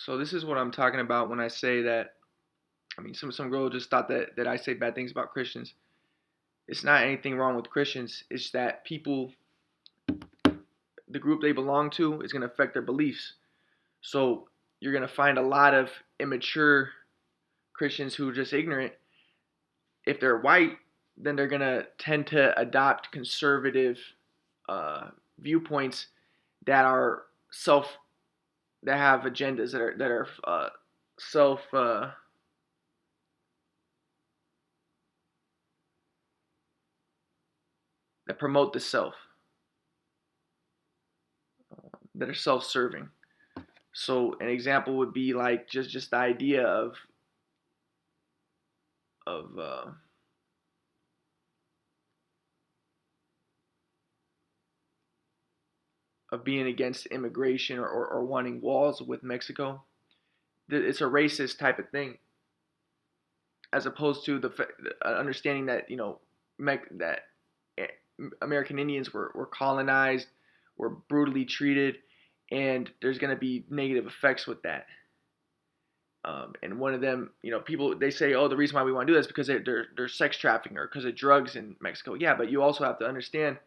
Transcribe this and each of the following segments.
So this is what I'm talking about when I say that. I mean, some girl just thought that I say bad things about Christians. It's not anything wrong with Christians. It's that people, the group they belong to, is going to affect their beliefs. So you're going to find a lot of immature Christians who are just ignorant. If they're white, then they're going to tend to adopt conservative uh, viewpoints that are self that have agendas that are self that promote the self, that are self-serving. So an example would be like just the idea of of being against immigration or wanting walls with Mexico. It's a racist type of thing, as opposed to the understanding that that American Indians were colonized, were brutally treated, and there's going to be negative effects with that. And one of them, people they say, oh, the reason why we want to do this is because they're sex trafficking or because of drugs in Mexico. Yeah, but you also have to understand.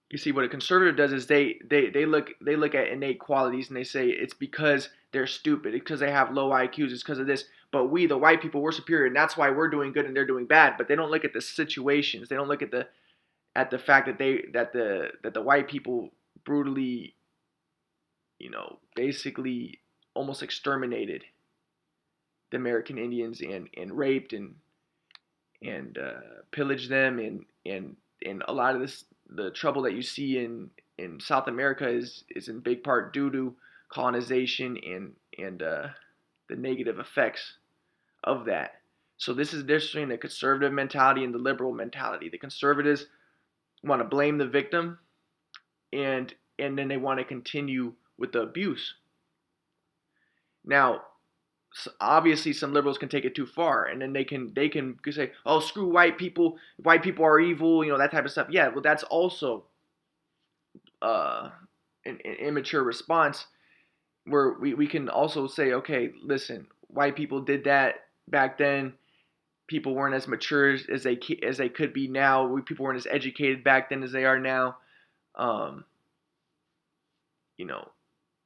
You see, what a conservative does is they look at innate qualities and they say it's because they're stupid, it's because they have low IQs, it's because of this. But we, the white people, we're superior, and that's why we're doing good and they're doing bad. But they don't look at the situations. They don't look at the fact that the white people brutally, basically almost exterminated the American Indians and raped and pillaged them and a lot of the trouble that you see in South America is in big part due to colonization and the negative effects of that. So this is the difference between the conservative mentality and the liberal mentality. The conservatives want to blame the victim and then they want to continue with the abuse. Now, obviously some liberals can take it too far and then they can say, oh, screw white people are evil, that type of stuff. Yeah, well, that's also uh, an immature response where we can also say, okay, listen, white people did that back then. People weren't as mature as they could be now. People weren't as educated back then as they are now. um, you know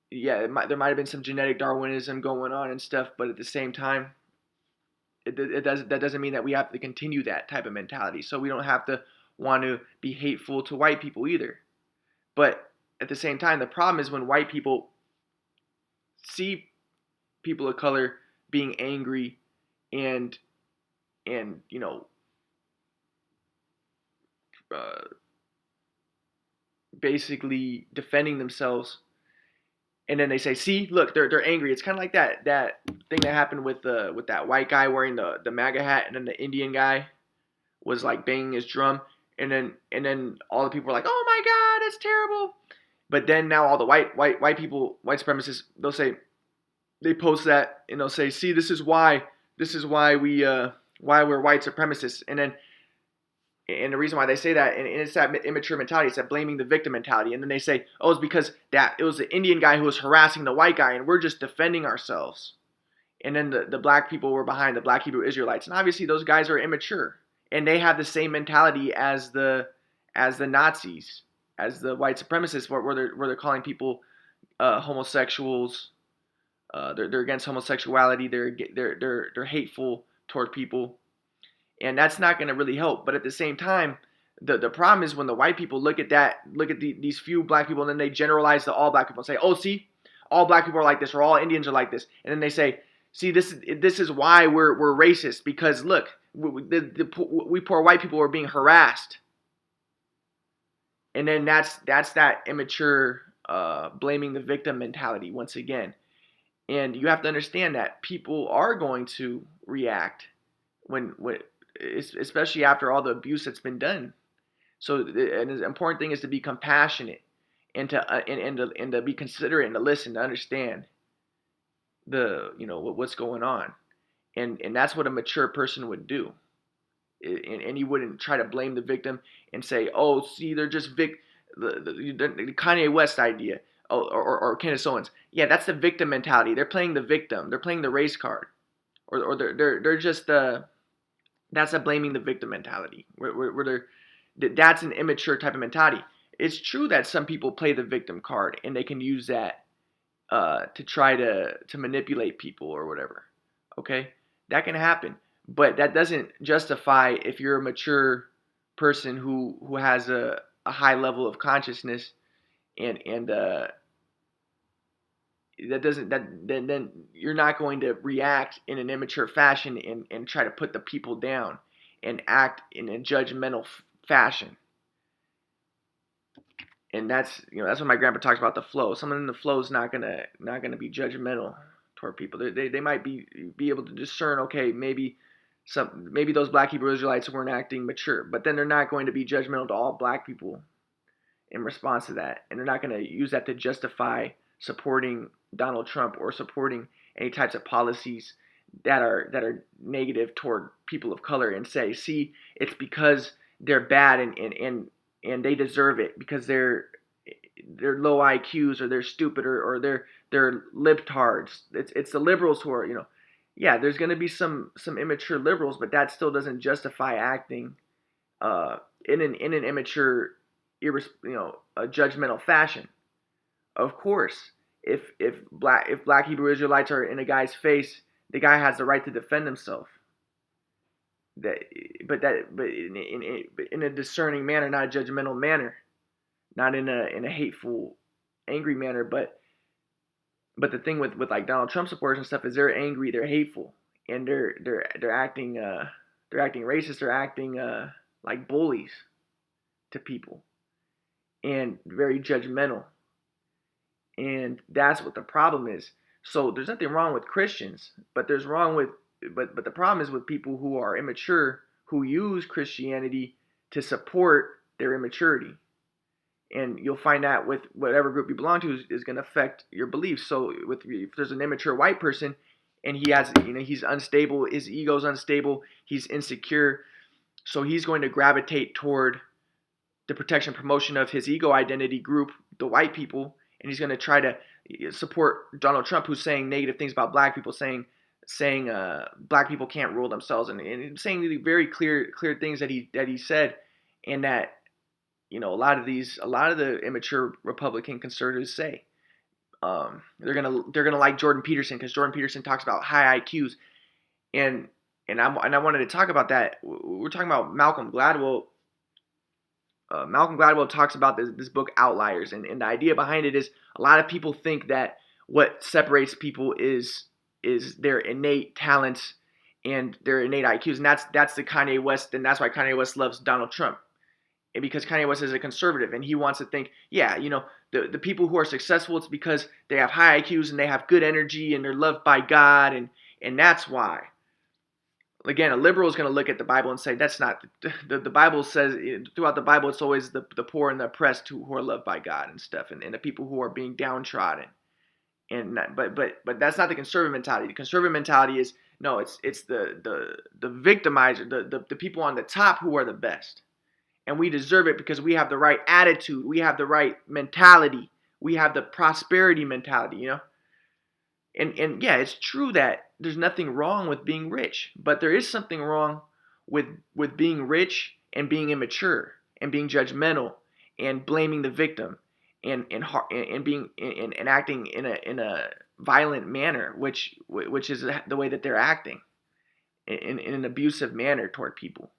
yeah, there might have been some genetic Darwinism going on and stuff, but at the same time, that doesn't mean that we have to continue that type of mentality. So we don't have to want to be hateful to white people either. But at the same time, the problem is when white people see people of color being angry and and uh, basically defending themselves, and then they say, "See, look, they're angry." It's kind of like that thing that happened with that white guy wearing the MAGA hat, and then the Indian guy was like banging his drum, and then all the people were like, "Oh my God, that's terrible." But then now all the white people, white supremacists, they post that and they'll say, "See, this is why why we're white supremacists." And the reason why they say that, and it's that immature mentality, it's that blaming the victim mentality. And then they say, "Oh, it's because that it was the Indian guy who was harassing the white guy, and we're just defending ourselves." And then the black people were behind the black Hebrew Israelites, and obviously those guys are immature, and they have the same mentality as the Nazis, as the white supremacists, where they're calling people homosexuals. They're against homosexuality. They're hateful toward people, and that's not going to really help. But at the same time, the problem is when the white people look at these few black people, and then they generalize to all black people and say, "Oh, see, all black people are like this, or all Indians are like this," and then they say, "See, this is why we're racist, because look, we poor white people are being harassed," and then that's that immature blaming the victim mentality once again. And you have to understand that people are going to react when especially after all the abuse that's been done. So an important thing is to be compassionate and to be considerate and to listen, to understand what's going on, and that's what a mature person would do. And you wouldn't try to blame the victim and say, oh, see, they're just the Kanye West idea. or Candace Owens. Yeah, that's the victim mentality. They're playing the victim. They're playing the race card, or they're just that's a blaming the victim mentality. Where that's an immature type of mentality. It's true that some people play the victim card and they can use that to try to manipulate people or whatever. Okay, that can happen, but that doesn't justify if you're a mature person who has a high level of consciousness and that doesn't that then you're not going to react in an immature fashion and try to put the people down and act in a judgmental fashion. And that's when my grandpa talks about the flow. Someone in the flow is not gonna be judgmental toward people. They might be able to discern, okay, maybe those black Hebrew Israelites weren't acting mature, but then they're not going to be judgmental to all black people in response to that, and they're not going to use that to justify supporting Donald Trump or supporting any types of policies that are negative toward people of color and say, see, it's because they're bad and they deserve it because they're low IQs or they're stupid or they're libtards. It's the liberals who are, yeah, there's going to be some immature liberals, but that still doesn't justify acting in an immature, a judgmental fashion. Of course, if black Hebrew Israelites are in a guy's face, the guy has the right to defend himself. But in a discerning manner, not a judgmental manner, not in a hateful, angry manner. But the thing with like Donald Trump supporters and stuff is they're angry, they're hateful, and they're acting racist, they're acting like bullies to people, and very judgmental. And that's what the problem is. So there's nothing wrong with Christians, but the problem is with people who are immature who use Christianity to support their immaturity. And you'll find that with whatever group you belong to is going to affect your beliefs. So if there's an immature white person and he's unstable, his ego's unstable, he's insecure, so he's going to gravitate toward the protection promotion of his ego identity group, the white people, and he's going to try to support Donald Trump, who's saying negative things about black people, saying black people can't rule themselves, and saying the very clear things that he said, and that a lot of the immature Republican conservatives say. They're gonna like Jordan Peterson because Jordan Peterson talks about high IQs, and I wanted to talk about that. We're talking about Malcolm Gladwell. Malcolm Gladwell talks about this book Outliers, and the idea behind it is a lot of people think that what separates people is their innate talents and their innate IQs, and that's the Kanye West, and that's why Kanye West loves Donald Trump. And because Kanye West is a conservative and he wants to think, yeah, the people who are successful, it's because they have high IQs and they have good energy and they're loved by God, and that's why. Again, a liberal is going to look at the Bible and say that's not the Bible says throughout the Bible it's always the poor and the oppressed who are loved by God and stuff, and the people who are being downtrodden. And but that's not the conservative mentality. The conservative mentality is no, it's the victimizer, the people on the top who are the best. And we deserve it because we have the right attitude, we have the right mentality, we have the prosperity mentality, And yeah, it's true that there's nothing wrong with being rich, but there is something wrong with being rich and being immature and being judgmental and blaming the victim and being and acting in a violent manner, which is the way that they're acting in an abusive manner toward people.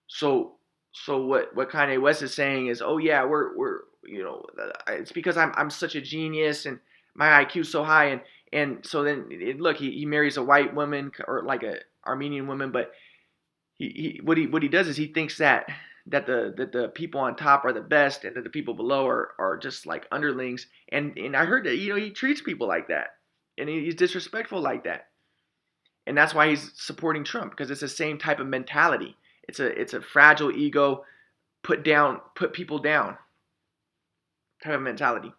So what Kanye West is saying is, oh yeah, we're it's because I'm such a genius and my IQ's so high, and so then look, he marries a white woman or like a Armenian woman, but what he does is he thinks that the people on top are the best and that the people below are just like underlings, and I heard that he treats people like that, and he's disrespectful like that, and that's why he's supporting Trump, because it's the same type of mentality. It's a fragile ego, put people down type of mentality.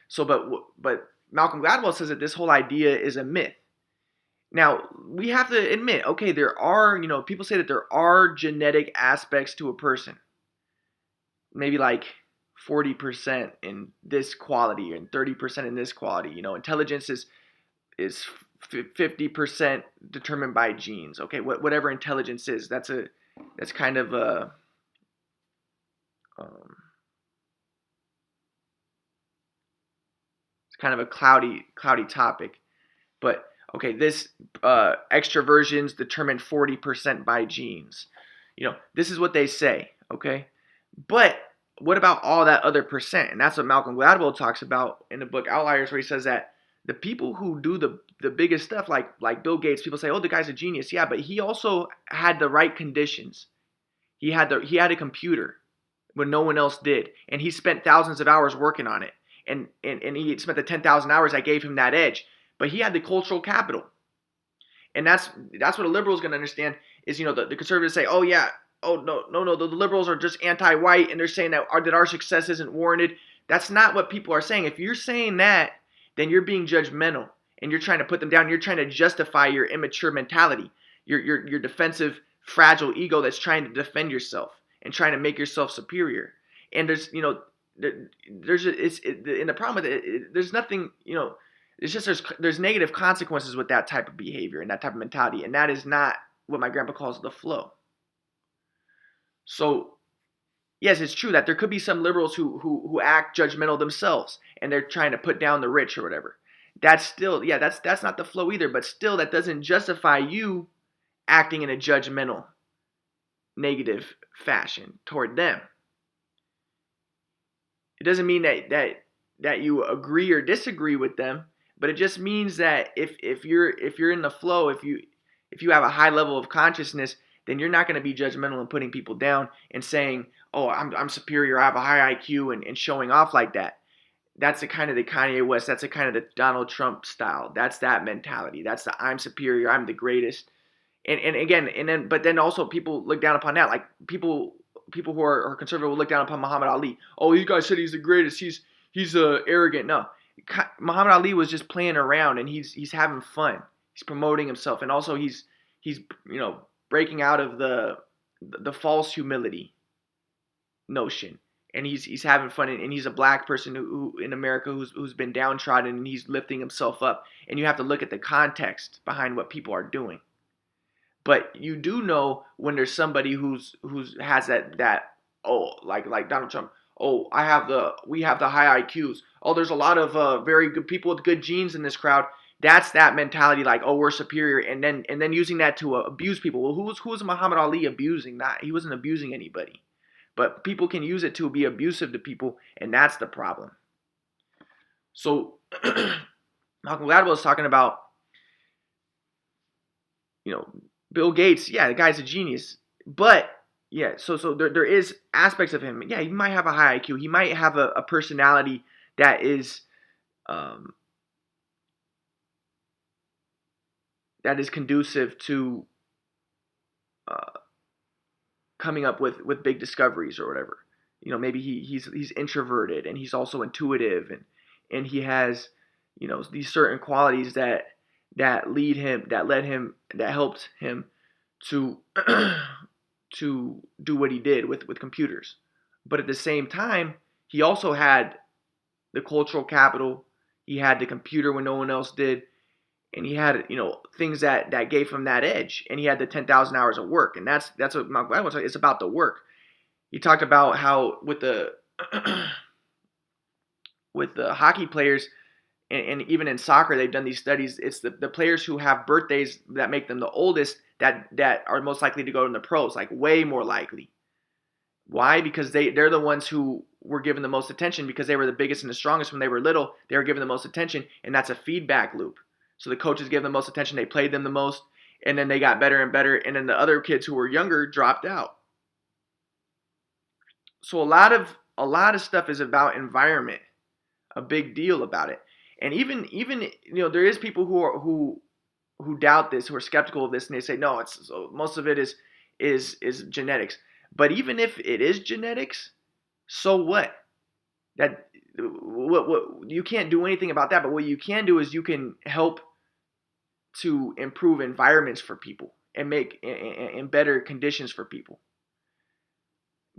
So, but Malcolm Gladwell says that this whole idea is a myth. Now, we have to admit, okay, there are, people say that there are genetic aspects to a person. Maybe like 40% in this quality and 30% in this quality. Intelligence is 50% determined by genes. Okay, whatever intelligence is, that's kind of a um, it's kind of a cloudy topic. But okay, this extroversions determined 40% by genes. This is what they say. Okay, but what about all that other percent? And that's what Malcolm Gladwell talks about in the book Outliers, where he says that the people who do the biggest stuff, like Bill Gates, people say, oh, the guy's a genius. Yeah, but he also had the right conditions. He had a computer when no one else did, and he spent thousands of hours working on it, and he spent the 10,000 hours that gave him that edge. But he had the cultural capital, and that's what a liberal is going to understand. Is the conservatives say, oh yeah, oh no, the liberals are just anti-white, and they're saying that our success isn't warranted. That's not what people are saying. If you're saying that, then you're being judgmental, and you're trying to put them down. You're trying to justify your immature mentality, your defensive, fragile ego that's trying to defend yourself and trying to make yourself superior. And there's in the problem with it, there's nothing, it's just there's negative consequences with that type of behavior and that type of mentality, and that is not what my grandpa calls the flow. So yes, it's true that there could be some liberals who act judgmental themselves, and they're trying to put down the rich or whatever. That's still, that's not the flow either, but still that doesn't justify you acting in a judgmental, negative fashion toward them. It doesn't mean that you agree or disagree with them, but it just means that if you're in the flow, if you have a high level of consciousness, then you're not going to be judgmental and putting people down and saying, oh, I'm superior, I have a high IQ, and showing off like that. That's the kind of the Kanye West, that's the kind of the Donald Trump style. That's that mentality. That's the I'm superior, I'm the greatest. But then also people look down upon that. Like people who are conservative will look down upon Muhammad Ali. Oh, you guys said he's the greatest. He's arrogant. No, Muhammad Ali was just playing around, and he's having fun. He's promoting himself, and also he's breaking out of the false humility notion, and he's having fun, and he's a black person who in America who's been downtrodden, and he's lifting himself up. And you have to look at the context behind what people are doing. But you do know when there's somebody who's has that like Donald Trump. Oh, we have the high IQs. Oh, there's a lot of very good people with good genes in this crowd. That's that mentality, like, oh, we're superior, and then using that to abuse people. Well, who was Muhammad Ali abusing? That he wasn't abusing anybody, but people can use it to be abusive to people, and that's the problem. So Malcolm Gladwell is talking about, Bill Gates, yeah, the guy's a genius. But yeah, so there is aspects of him. Yeah, he might have a high IQ. He might have a personality that is conducive to coming up with big discoveries or whatever. Maybe he's introverted, and he's also intuitive, and he has these certain qualities that helped him to to do what he did with computers. But at the same time, he also had the cultural capital. He had the computer when no one else did, and he had things that gave him that edge. And he had the 10,000 hours of work, and that's what Malcolm Gladwell said. It's about the work. He talked about how with the hockey players. And even in soccer, they've done these studies. It's the players who have birthdays that make them the oldest that are most likely to go in the pros, like way more likely. Why? Because they're the ones who were given the most attention because they were the biggest and the strongest when they were little. They were given the most attention, and that's a feedback loop. So the coaches gave them the most attention, they played them the most, and then they got better and better, and then the other kids who were younger dropped out. So a lot of stuff is about environment, a big deal about it. And even there is people who doubt this, who are skeptical of this, and they say no, most of it is genetics. But even if it is genetics, so what? That what you can't do anything about that. But what you can do is you can help to improve environments for people and make and better conditions for people.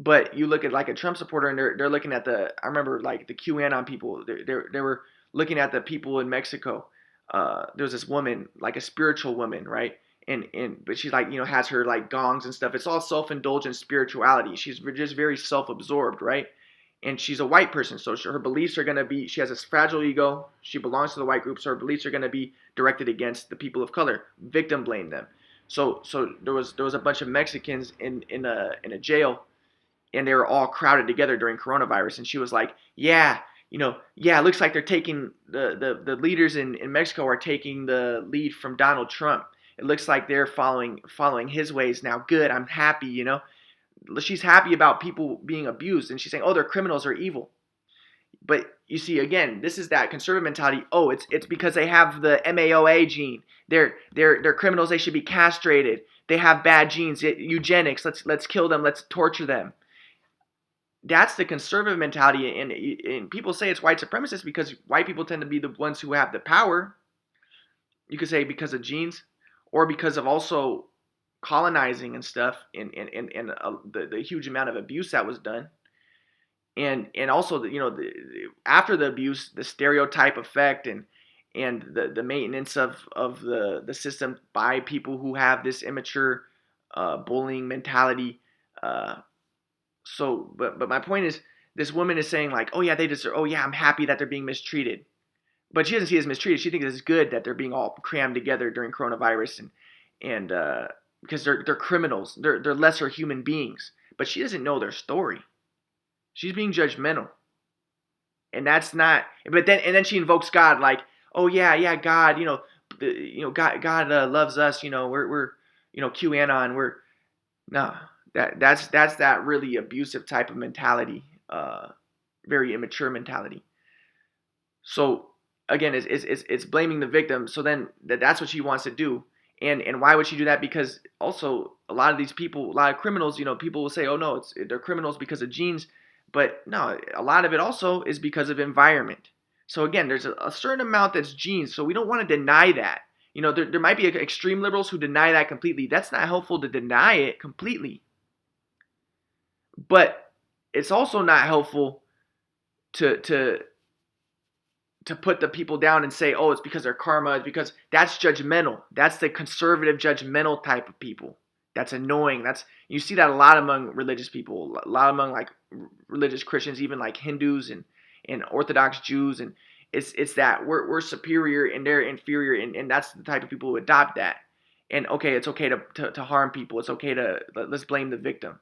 But you look at like a Trump supporter, and they're looking at the. I remember like the QAnon people. They were looking at the people in Mexico. There was this woman, like a spiritual woman, right? And but she's like, has her like gongs and stuff. It's all self indulgent spirituality. She's just very self absorbed, right? And she's a white person, so her beliefs are gonna be. She has this fragile ego. She belongs to the white group, so her beliefs are gonna be directed against the people of color. Victim blame them. So there was a bunch of Mexicans in a jail, and they were all crowded together during coronavirus. And she was like, yeah, it looks like they're taking the leaders in Mexico are taking the lead from Donald Trump. It looks like they're following his ways now. Good, I'm happy. She's happy about people being abused, and she's saying, oh, they're criminals or evil. But you see, again, this is that conservative mentality. Oh, it's because they have the MAOA gene. They're criminals. They should be castrated. They have bad genes. Eugenics. Let's kill them. Let's torture them. That's the conservative mentality, and people say it's white supremacist because white people tend to be the ones who have the power. You could say because of genes, or because of also colonizing and stuff, and the huge amount of abuse that was done, and also after the abuse, the stereotype effect, and the maintenance of the system by people who have this immature bullying mentality. But my point is, this woman is saying like, oh yeah, they deserve. Oh yeah, I'm happy that they're being mistreated, but she doesn't see it as mistreated. She thinks it's good that they're being all crammed together during coronavirus, and because they're criminals, they're lesser human beings. But she doesn't know their story. She's being judgmental, and that's not. But then she invokes God, like, oh yeah, God, God loves us. We're QAnon. We're no. That's that really abusive type of mentality, very immature mentality. So again, it's blaming the victim. So then that's what she wants to do. And why would she do that? Because also a lot of these people, a lot of criminals, people will say, oh no, they're criminals because of genes, but no, a lot of it also is because of environment. So again, there's a certain amount that's genes. So we don't want to deny that. There might be extreme liberals who deny that completely. That's not helpful to deny it completely. But it's also not helpful to put the people down and say, oh, it's because their karma. It's because that's judgmental. That's the conservative judgmental type of people. That's annoying. You see that a lot among religious people, a lot among like religious Christians, even like Hindus and Orthodox Jews, and it's that we're superior and they're inferior, and that's the type of people who adopt that. And okay, it's okay to harm people. It's okay let's blame the victim.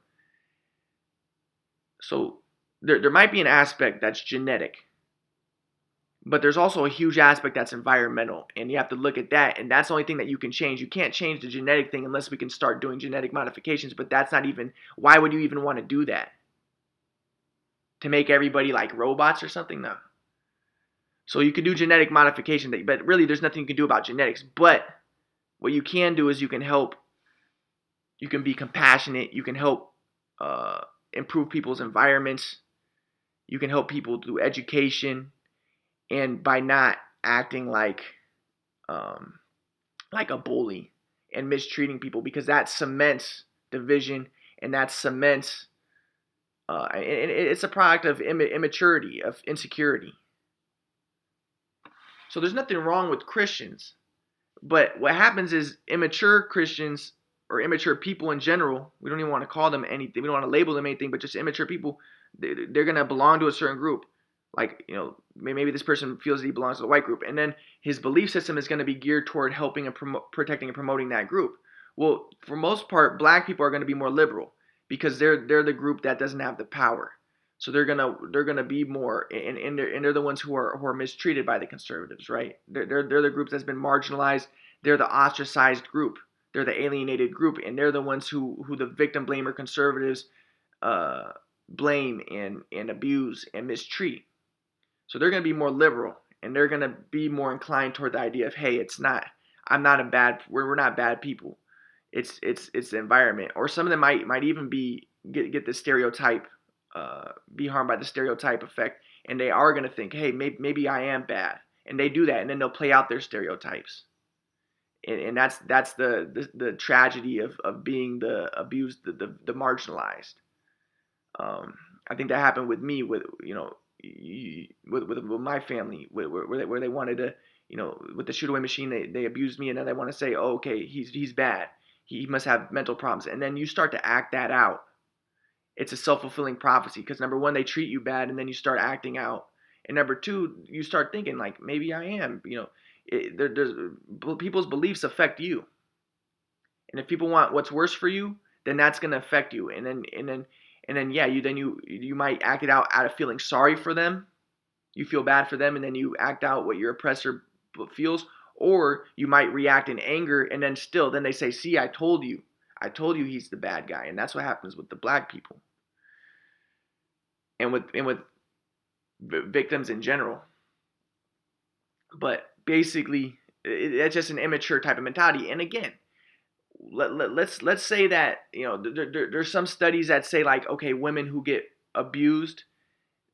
So there might be an aspect that's genetic, but there's also a huge aspect that's environmental, and you have to look at that, and that's the only thing that you can change. You can't change the genetic thing unless we can start doing genetic modifications, but that's not even, why would you even want to do that? To make everybody like robots or something? No. So you can do genetic modification, but really there's nothing you can do about genetics. But what you can do is you can help, you can be compassionate, you can help improve people's environments, you can help people through education, and by not acting like a bully and mistreating people, because that cements division, and that cements and it's a product of immaturity, of insecurity. So there's nothing wrong with Christians, but what happens is immature Christians, or immature people in general, we don't even want to call them anything, we don't want to label them anything, but just immature people, they're going to belong to a certain group. Like, maybe this person feels that he belongs to the white group, and then his belief system is going to be geared toward helping and protecting and promoting that group. Well, for most part, black people are going to be more liberal because they're the group that doesn't have the power. So they're gonna be more, and they're the ones who are mistreated by the conservatives, right? They're the group that's been marginalized. They're the ostracized group. They're the alienated group, and they're the ones who the victim blamer conservatives blame and abuse and mistreat. So they're going to be more liberal, and they're going to be more inclined toward the idea of, hey, we're not bad people. It's the environment. Or some of them might even get the stereotype, be harmed by the stereotype effect, and they are going to think, hey, maybe I am bad, and they do that, and then they'll play out their stereotypes. And that's the tragedy of being the abused, the marginalized. Um, I think that happened with me with with my family where they wanted to with the shoot away machine they abused me, and then they want to say, oh, okay, he's bad, he must have mental problems, and then you start to act that out. It's a self-fulfilling prophecy because number one, they treat you bad, and then you start acting out, and number two, you start thinking like maybe I am. There's people's beliefs affect you, and if people want what's worse for you, then that's going to affect you, and then yeah, you might act it out of feeling sorry for them. You feel bad for them, and then you act out what your oppressor feels, or you might react in anger, and then they say, see, I told you he's the bad guy. And that's what happens with the black people and with victims in general. But basically, it's just an immature type of mentality. And again, let's say that there's some studies that say like, okay, women who get abused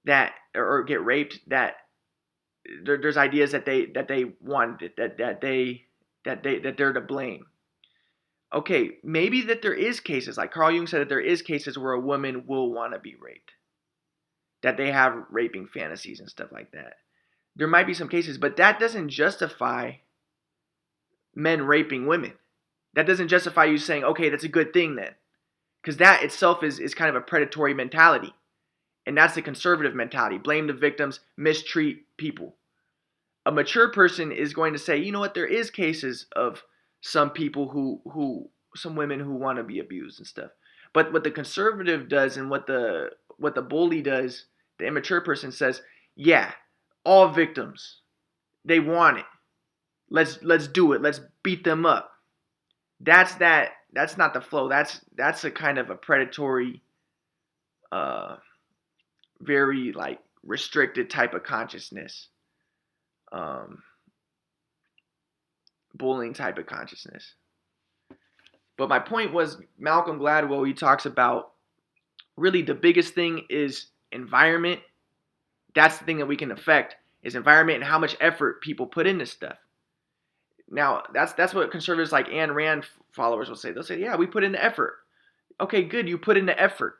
that or get raped, that there's ideas that they want it, that they're to blame. Okay, maybe that there is cases like Carl Jung said, that there is cases where a woman will want to be raped, that they have raping fantasies and stuff like that. There might be some cases, but that doesn't justify men raping women. That doesn't justify you saying, okay, that's a good thing then, because that itself is kind of a predatory mentality. And that's the conservative mentality. Blame the victims, mistreat people. A mature person is going to say, you know what, there is cases of some people some women who want to be abused and stuff. But what the conservative does and what the bully does, the immature person says, yeah, all victims, they want it. Let's do it. Let's beat them up. That's not the flow. That's a kind of a predatory, very like restricted type of consciousness, bullying type of consciousness. But my point was, Malcolm Gladwell, he talks about really the biggest thing is environment. That's the thing that we can affect, is environment and how much effort people put into stuff. Now, that's what conservatives like Ayn Rand followers will say. They'll say, yeah, we put in the effort. Okay, good, you put in the effort.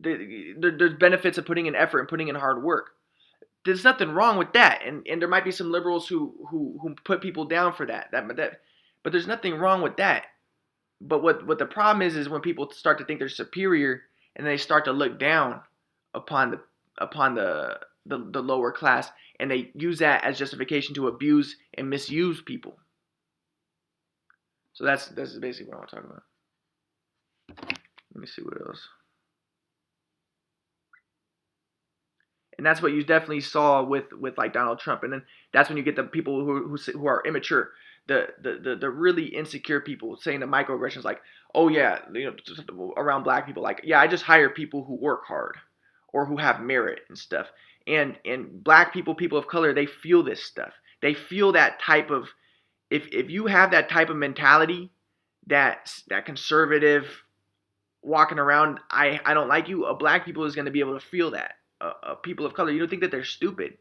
There's benefits of putting in effort and putting in hard work. There's nothing wrong with that, and there might be some liberals who put people down for that. But there's nothing wrong with that. But what the problem is when people start to think they're superior, and they start to look down upon the lower class, and they use that as justification to abuse and misuse people. So that's basically what I want to talk about. Let me see what else. And that's what you definitely saw with like Donald Trump, and then that's when you get the people who are immature, the really insecure people saying the microaggressions like, oh yeah, around black people, like, yeah, I just hire people who work hard or who have merit and stuff. And black people of color, they feel this stuff. They feel that type of, if you have that type of mentality, that conservative walking around, I don't like you, a black people is going to be able to feel that. People of color, you don't think that they're stupid.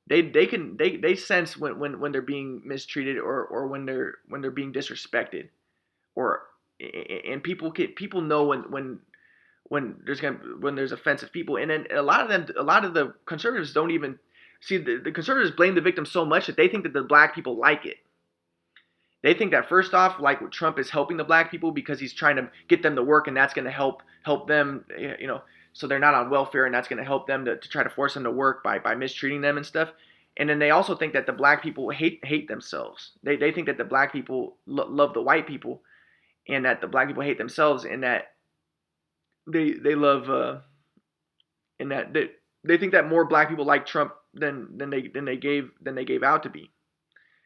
They sense when they're being mistreated or when they're being disrespected, or and people know when there's offensive people. And then a lot of the conservatives don't even see, the conservatives blame the victim so much that they think that the black people like it. They think that first off, like Trump is helping the black people because he's trying to get them to work, and that's going to help them, so they're not on welfare, and that's going to help them to try to force them to work by mistreating them and stuff. And then they also think that the black people hate themselves. They think that the black people love the white people, and that the black people hate themselves, and that they love and that they think that more black people like Trump than they gave out to be.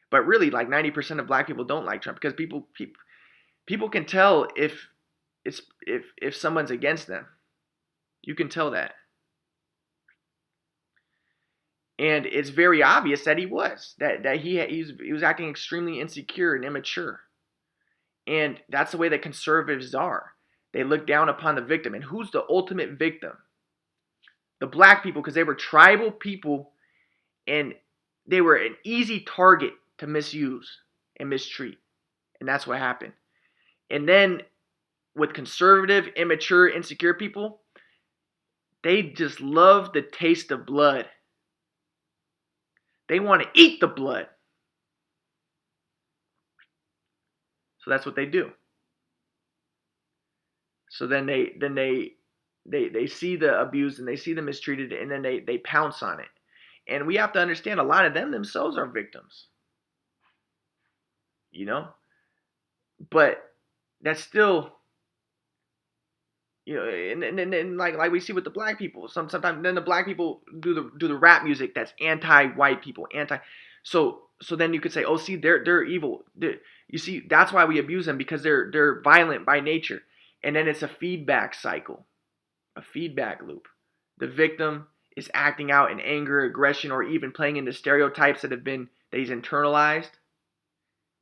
But really, like 90% of black people don't like Trump, because people can tell if someone's against them. You can tell that. And it's very obvious that he was acting extremely insecure and immature. And that's the way that conservatives are. They look down upon the victim. And who's the ultimate victim? The black people, because they were tribal people, and they were an easy target to misuse and mistreat. And that's what happened. And then with conservative, immature, insecure people, they just love the taste of blood. They want to eat the blood. So that's what they do. So then they see the abused and they see the mistreated, and then they pounce on it. And we have to understand a lot of them themselves are victims. You know? But that's still, and like we see with the black people. Sometimes then the black people do the rap music that's anti-white people, so then you could say, oh, see, they're evil. You see, that's why we abuse them, because they're violent by nature. And then it's a feedback cycle, a feedback loop. The victim is acting out in anger, aggression, or even playing into stereotypes that he's internalized.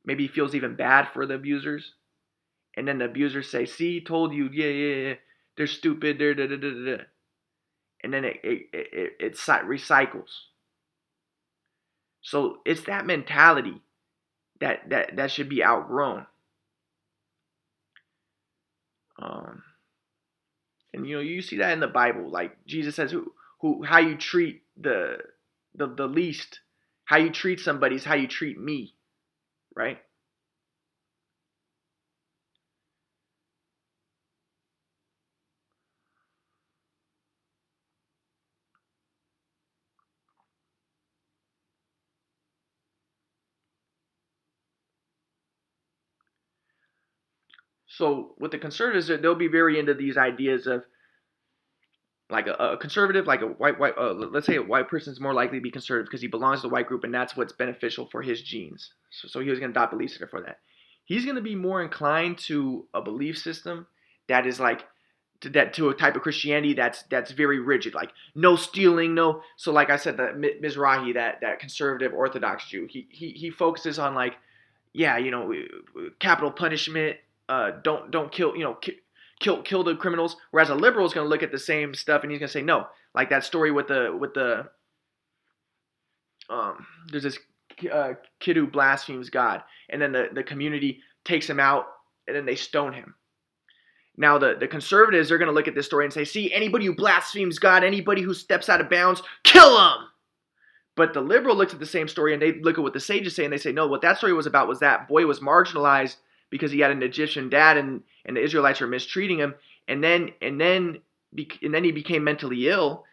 Maybe he feels even bad for the abusers. And then the abusers say, see, told you, yeah, they're stupid, they're da da da da. And then it recycles. So it's that mentality that should be outgrown. And you see that in the Bible. Like Jesus says, how you treat the least, how you treat somebody is how you treat me, right? So with the conservatives, they'll be very into these ideas of, like a conservative, like a white let's say a white person is more likely to be conservative because he belongs to the white group and that's what's beneficial for his genes. So he was going to adopt belief system for that. He's going to be more inclined to a belief system that is like to a type of Christianity that's very rigid, like no stealing, no. So like I said, the Mizrahi, that conservative Orthodox Jew, he focuses on like, yeah, capital punishment, don't kill, kill the criminals. Whereas a liberal is going to look at the same stuff and he's going to say no. Like that story with the there's this kid who blasphemes God, and then the community takes him out and then they stone him. Now the conservatives are going to look at this story and say, see, anybody who blasphemes God, anybody who steps out of bounds, kill him. But the liberal looks at the same story and they look at what the sages say and they say, no, what that story was about was that boy was marginalized because he had an Egyptian dad and the Israelites were mistreating him, and then he became mentally ill,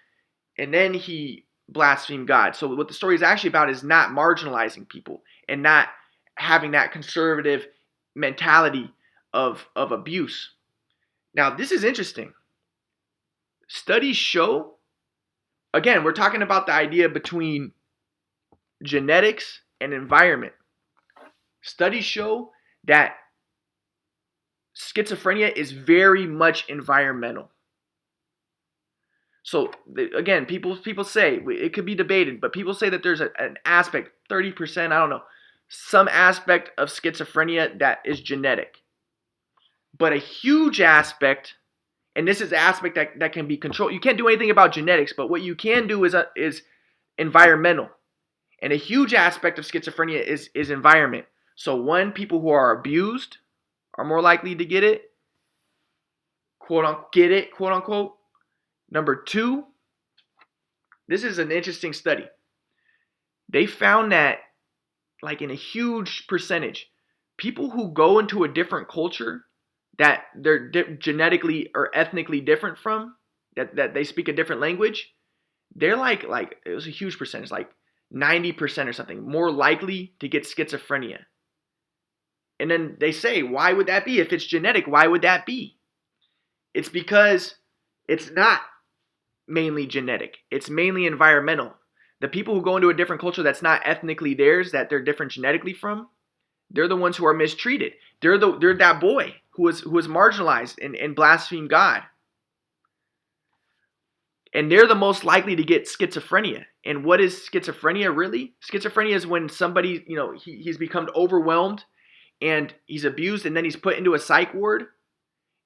and then he blasphemed God. So what the story is actually about is not marginalizing people and not having that conservative mentality of abuse. Now, this is interesting. Studies show, again, we're talking about the idea between genetics and environment. Studies show that schizophrenia is very much environmental. So again, people say, it could be debated, but people say that there's an aspect, 30%, I don't know, some aspect of schizophrenia that is genetic. But a huge aspect, and this is an aspect that can be controlled. You can't do anything about genetics, but what you can do is environmental. And a huge aspect of schizophrenia is environment. So one, people who are abused are more likely to get it, quote unquote. Number two, this is an interesting study. They found that, like in a huge percentage, people who go into a different culture that they're genetically or ethnically different from, that they speak a different language, they're like it was a huge percentage, like 90% or something, more likely to get schizophrenia. And then they say, why would that be? If it's genetic, why would that be? It's because it's not mainly genetic. It's mainly environmental. The people who go into a different culture that's not ethnically theirs, that they're different genetically from, they're the ones who are mistreated. They're that boy who was marginalized and blasphemed God. And they're the most likely to get schizophrenia. And what is schizophrenia really? Schizophrenia is when somebody, he's become overwhelmed and he's abused, and then he's put into a psych ward.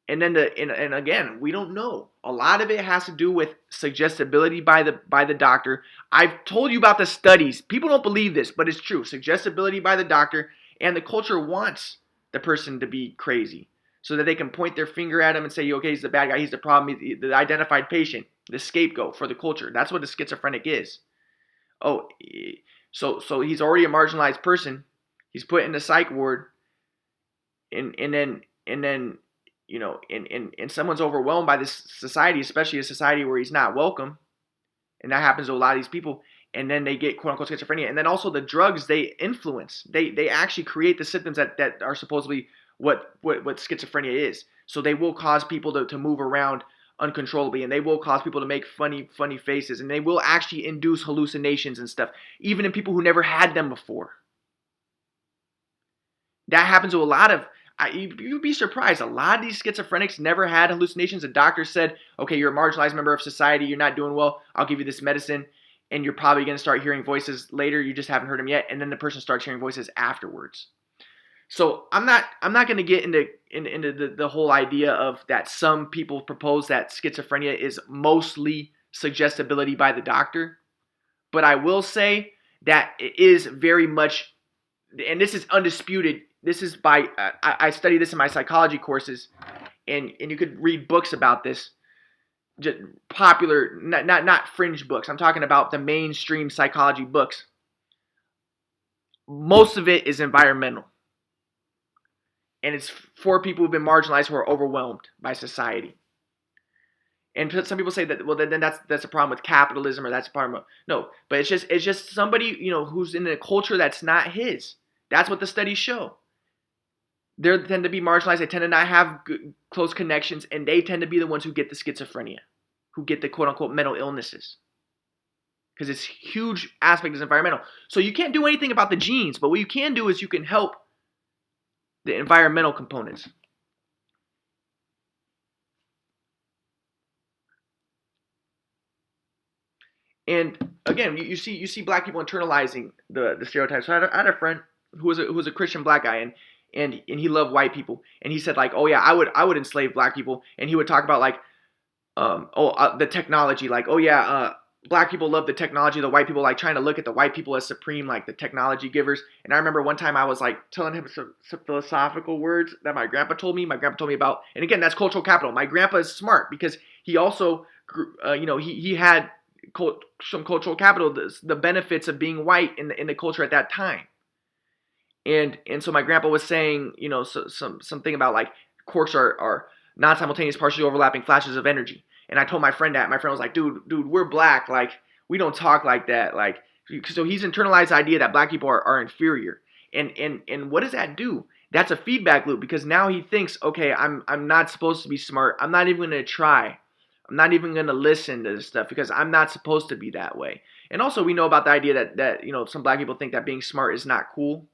And then and again, we don't know. A lot of it has to do with suggestibility by the doctor. I've told you about the studies. People don't believe this, but it's true. Suggestibility by the doctor, and the culture wants the person to be crazy. so that they can point their finger at him and say, okay, he's the bad guy, he's the problem, he's the identified patient, the scapegoat for the culture. That's what a schizophrenic is. Oh, so he's already a marginalized person. He's put in the psych ward, and then and someone's overwhelmed by this society, especially a society where he's not welcome, and that happens to a lot of these people. And then they get quote unquote schizophrenia, and then also the drugs they influence. They actually create the symptoms that are supposedly what schizophrenia is. So they will cause people to move around uncontrollably, and they will cause people to make funny faces, and they will actually induce hallucinations and stuff, even in people who never had them before. That happens to a lot of, you'd be surprised, a lot of these schizophrenics never had hallucinations. The doctor said, okay, you're a marginalized member of society, you're not doing well, I'll give you this medicine, and you're probably going to start hearing voices later, you just haven't heard them yet, and then the person starts hearing voices afterwards. So I'm not going to get into the whole idea of that some people propose that schizophrenia is mostly suggestibility by the doctor, but I will say that it is very much, and this is undisputed. This is by I study this in my psychology courses, and you could read books about this, just popular, not fringe books. I'm talking about the mainstream psychology books. Most of it is environmental. And it's for people who've been marginalized who are overwhelmed by society. And some people say that, well, then that's a problem with capitalism, or that's a problem. No, but it's just somebody, who's in a culture that's not his. That's what the studies show. They tend to be marginalized. They tend to not have close connections, and they tend to be the ones who get the schizophrenia, who get the quote unquote mental illnesses. Because it's huge aspect is environmental. So you can't do anything about the genes, but what you can do is you can help the environmental components. And again, you see black people internalizing the stereotypes. So I had a friend who was a Christian black guy, and he loved white people, and he said like, oh yeah, I would enslave black people, and he would talk about like the technology, like, oh yeah, black people love the technology, the white people like trying to look at the white people as supreme, like the technology givers. And I remember one time I was like telling him some philosophical words that my grandpa told me about, and again, that's cultural capital. My grandpa is smart because he also he had some cultural capital, the benefits of being white in the culture at that time. And so my grandpa was saying, something about like quarks are non-simultaneous, partially overlapping flashes of energy. And I told my friend that. My friend was like, dude, we're black. Like, we don't talk like that. Like, so he's internalized the idea that black people are inferior. And what does that do? That's a feedback loop, because now he thinks, okay, I'm not supposed to be smart. I'm not even going to try. I'm not even going to listen to this stuff because I'm not supposed to be that way. And also we know about the idea that some black people think that being smart is not cool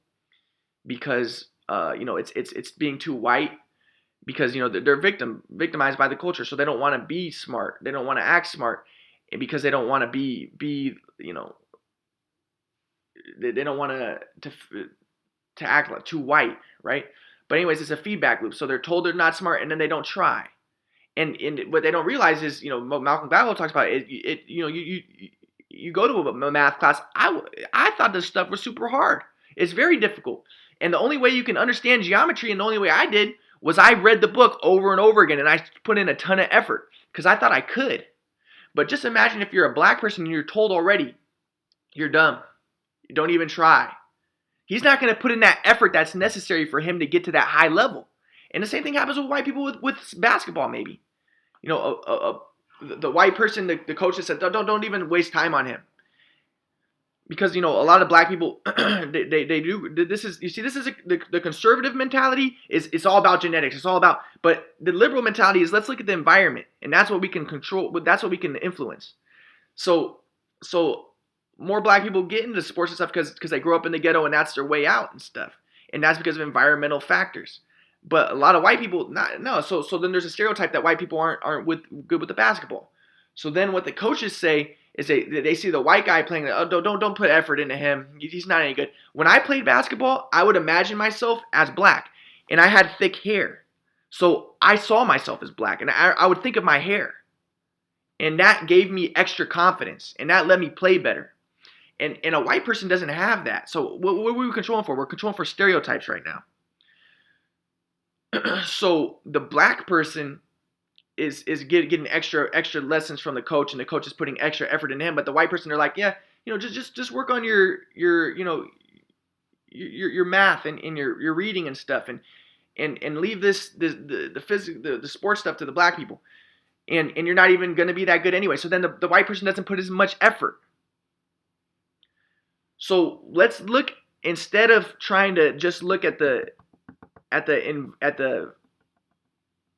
because it's being too white, because they're victimized by the culture, so they don't want to be smart, they don't want to act smart, and because they don't want to be they don't want to act like too white, right? But anyways, it's a feedback loop. So they're told they're not smart, and then they don't try. And what they don't realize is, Malcolm Gladwell talks about it. You go to a math class. I thought this stuff was super hard. It's very difficult, and the only way you can understand geometry, and the only way I did, was I read the book over and over again, and I put in a ton of effort because I thought I could. But just imagine if you're a black person and you're told already, you're dumb, you don't even try. He's not going to put in that effort that's necessary for him to get to that high level. And the same thing happens with white people with basketball, maybe. The white person, the coach has said, don't even waste time on him. Because, a lot of black people, they do, this is the conservative mentality is it's all about genetics. It's all about, but the liberal mentality is let's look at the environment, and that's what we can control, that's what we can influence. So more black people get into sports and stuff because they grow up in the ghetto and that's their way out and stuff. And that's because of environmental factors. But a lot of white people, so then there's a stereotype that white people aren't good with the basketball. So then what the coaches say is they see the white guy playing, don't put effort into him. He's not any good. When I played basketball, I would imagine myself as black, and I had thick hair. So I saw myself as black, and I would think of my hair. And that gave me extra confidence, and that let me play better. And a white person doesn't have that. So what are we controlling for? We're controlling for stereotypes right now. So the black person is getting extra lessons from the coach, and the coach is putting extra effort in him. But the white person, they're like, yeah, just work on your your math and your reading and stuff, and leave the sports stuff to the black people, and you're not even going to be that good anyway. So then the white person doesn't put as much effort. So let's look, instead of trying to just look at the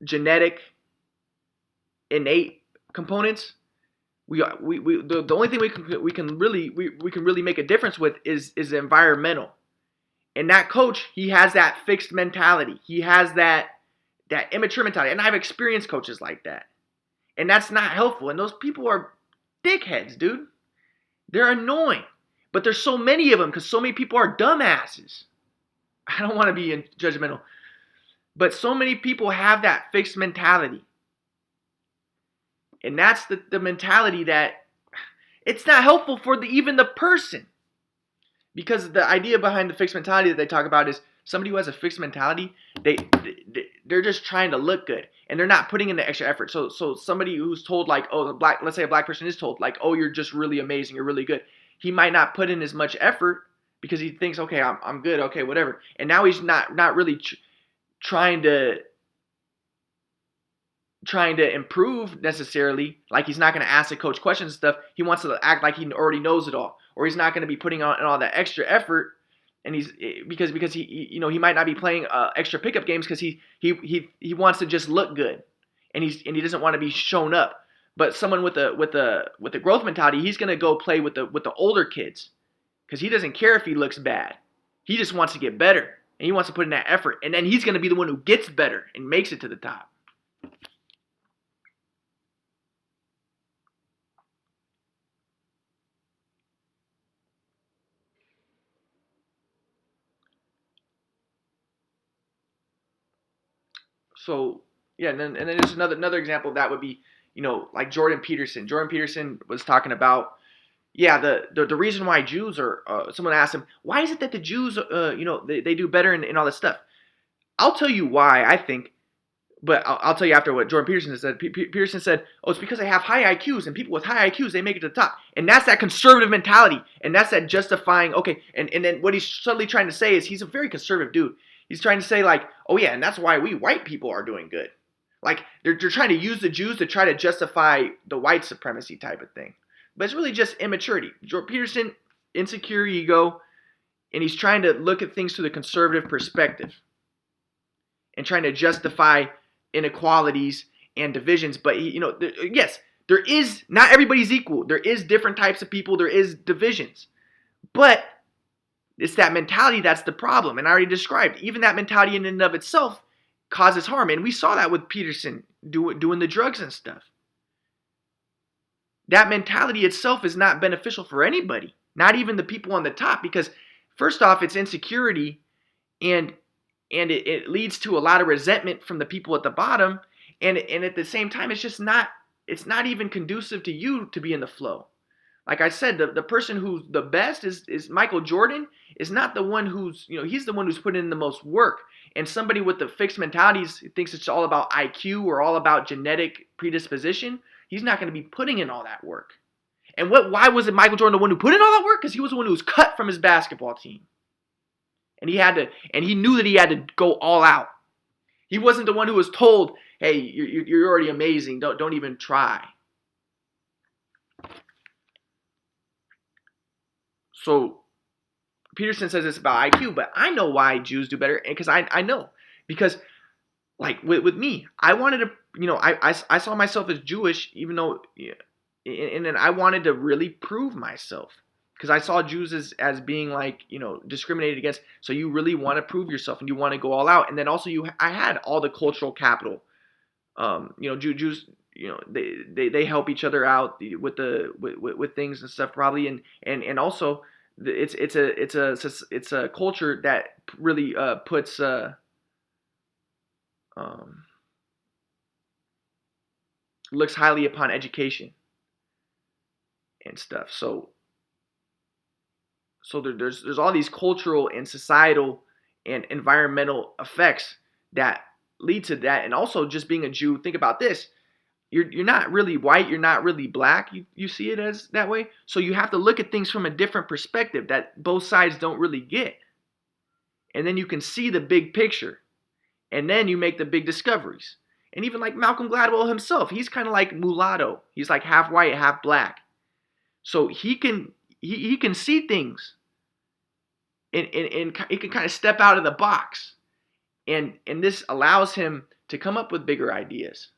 genetic innate components. The only thing we can really make a difference with is environmental. And that coach, he has that fixed mentality. He has that immature mentality. And I've experienced coaches like that. And that's not helpful. And those people are dickheads, dude. They're annoying. But there's so many of them because so many people are dumbasses. I don't want to be judgmental. But so many people have that fixed mentality. And that's the mentality that it's not helpful for even the person. Because the idea behind the fixed mentality that they talk about is somebody who has a fixed mentality, they're just trying to look good. And they're not putting in the extra effort. So somebody who's told like, oh, let's say a black person is told like, oh, you're just really amazing, you're really good. He might not put in as much effort because he thinks, okay, I'm good, okay, whatever. And now he's not really trying to improve necessarily. Like, he's not going to ask the coach questions and stuff. He wants to act like he already knows it all, or he's not going to be putting on all that extra effort. And he's because he he might not be playing extra pickup games because he wants to just look good, and he doesn't want to be shown up. But someone with a growth mentality, he's going to go play with the older kids because he doesn't care if he looks bad. He just wants to get better, and he wants to put in that effort, and then he's going to be the one who gets better and makes it to the top. So yeah, and then there's another example of that would be, like Jordan Peterson. Jordan Peterson was talking about, yeah, the reason why Jews are. Someone asked him, why is it that the Jews, they do better in all this stuff? I'll tell you why I think, but I'll tell you after what Jordan Peterson said. Peterson said, oh, it's because they have high IQs, and people with high IQs, they make it to the top. And that's that conservative mentality, and that's that justifying, okay, and then what he's subtly trying to say is he's a very conservative dude. He's trying to say like, oh yeah, and that's why we white people are doing good. Like, they're trying to use the Jews to try to justify the white supremacy type of thing. But it's really just immaturity. Jordan Peterson, insecure ego, and he's trying to look at things through the conservative perspective and trying to justify inequalities and divisions. But yes, there is, not everybody's equal. There is different types of people. There is divisions. But it's that mentality that's the problem. And I already described, even that mentality in and of itself causes harm. And we saw that with Peterson doing the drugs and stuff. That mentality itself is not beneficial for anybody, not even the people on the top, because first off, it's insecurity, and it leads to a lot of resentment from the people at the bottom, and at the same time, it's not even conducive to you to be in the flow. Like I said, the person who's the best is Michael Jordan, is not the one who's, he's the one who's put in the most work. And somebody with the fixed mentalities thinks it's all about IQ or all about genetic predisposition. He's not going to be putting in all that work. And why was it Michael Jordan the one who put in all that work? Because he was the one who was cut from his basketball team. And he knew that he had to go all out. He wasn't the one who was told, hey, you're already amazing, don't even try. So Peterson says it's about IQ, but I know why Jews do better, because I know. Because, like, with me, I wanted to, I saw myself as Jewish, even though, and then I wanted to really prove myself. Because I saw Jews as being, like, discriminated against. So you really want to prove yourself, and you want to go all out. And then also I had all the cultural capital. Jews, they help each other out with things and stuff, probably, and also it's a culture that really puts looks highly upon education and stuff. So there's all these cultural and societal and environmental effects that lead to that. And also just being a Jew, think about this. You're not really white, you're not really black. You see it as that way. So you have to look at things from a different perspective that both sides don't really get. And then you can see the big picture. And then you make the big discoveries. And even like Malcolm Gladwell himself, he's kind of like mulatto. He's like half white, half black. So he can see things. And he can kind of step out of the box. And this allows him to come up with bigger ideas.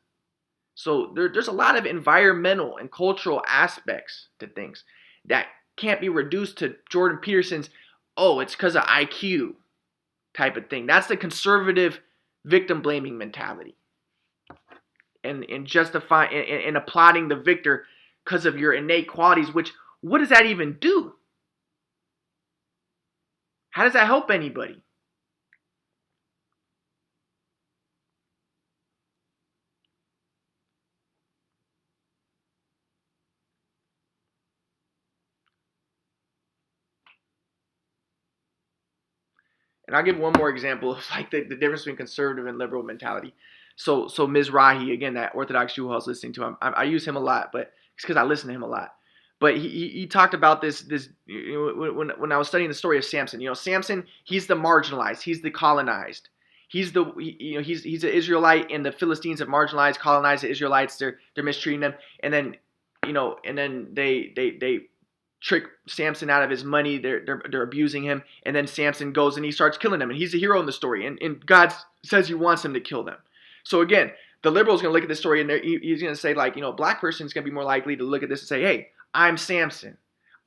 So there's a lot of environmental and cultural aspects to things that can't be reduced to Jordan Peterson's, oh, it's because of IQ type of thing. That's the conservative victim blaming mentality. And justifying and applauding the victor because of your innate qualities, which, what does that even do? How does that help anybody? And I'll give one more example of like the difference between conservative and liberal mentality. So Mizrahi, again, that Orthodox Jew I was listening to, I use him a lot, but it's because I listen to him a lot. But he talked about this when I was studying the story of Samson. Samson, he's the marginalized, he's the colonized. He's he's an Israelite, and the Philistines have marginalized, colonized the Israelites. They're mistreating them, and then they trick Samson out of his money. They're abusing him, and then Samson goes and he starts killing them, and he's a hero in the story, and God says he wants him to kill them. So again, the liberal's going to look at this story, and he's going to say, like, a black person's going to be more likely to look at this and say, hey, I'm Samson.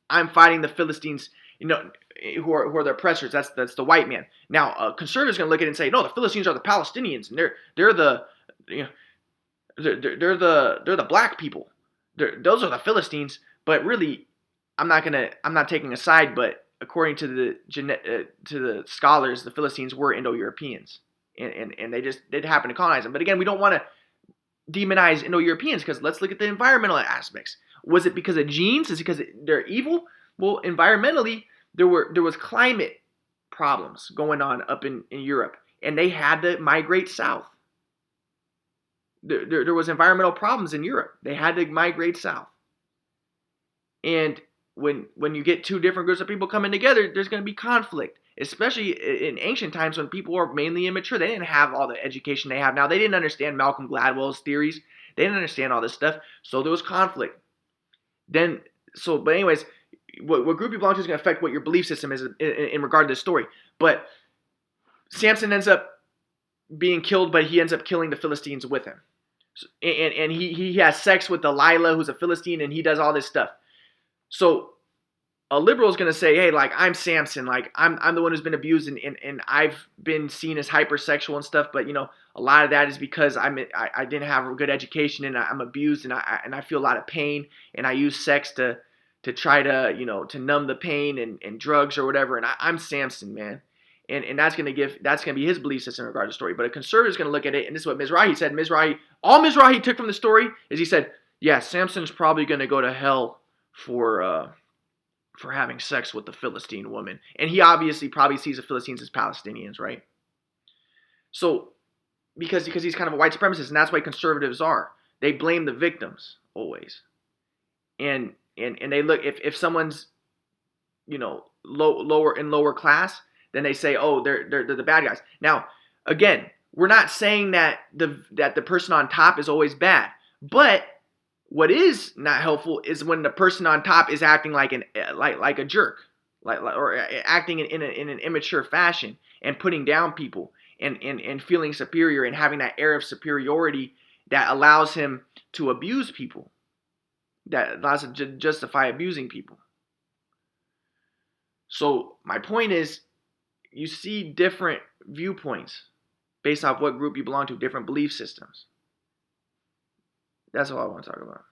I'm fighting the Philistines, who are the oppressors. That's the white man. Now, a conservative's going to look at it and say, no, the Philistines are the Palestinians, and they're the black people. Those are the Philistines. But really, I'm not taking a side. But according to the scholars, the Philistines were Indo-Europeans, and they happened to colonize them. But again, we don't want to demonize Indo-Europeans, because let's look at the environmental aspects. Was it because of genes? Is it because they're evil? Well, environmentally, there was climate problems going on up in Europe, and they had to migrate south. There was environmental problems in Europe. They had to migrate south. And when you get two different groups of people coming together, there's going to be conflict, especially in ancient times when people were mainly immature. They didn't have all the education they have now. They didn't understand Malcolm Gladwell's theories. They didn't understand all this stuff, so there was conflict. But anyways, what group you belong to is going to affect what your belief system is in regard to this story. But Samson ends up being killed, but he ends up killing the Philistines with him. And he has sex with Delilah, who's a Philistine, and he does all this stuff. So a liberal is going to say, hey, like, I'm Samson, like, I'm the one who's been abused, and I've been seen as hypersexual and stuff, but, a lot of that is because I didn't have a good education, and I'm abused, and I feel a lot of pain, and I use sex to try to, to numb the pain, and drugs or whatever, and I'm Samson, man. And that's going to be his belief system in regard to the story. But a conservative is going to look at it, and this is what Mizrahi said. All Mizrahi took from the story is he said, yeah, Samson's probably going to go to hell for having sex with the Philistine woman. And he obviously probably sees the Philistines as Palestinians, right? So, because he's kind of a white supremacist, and that's why conservatives are. They blame the victims, always. And they look, if someone's, lower class, then they say, oh, they're the bad guys. Now, again, we're not saying that the person on top is always bad. But what is not helpful is when the person on top is acting like a jerk, or acting in an immature fashion, and putting down people, and feeling superior, and having that air of superiority that allows him to abuse people, that allows him to justify abusing people. So my point is, you see different viewpoints based off what group you belong to, different belief systems. That's all I want to talk about.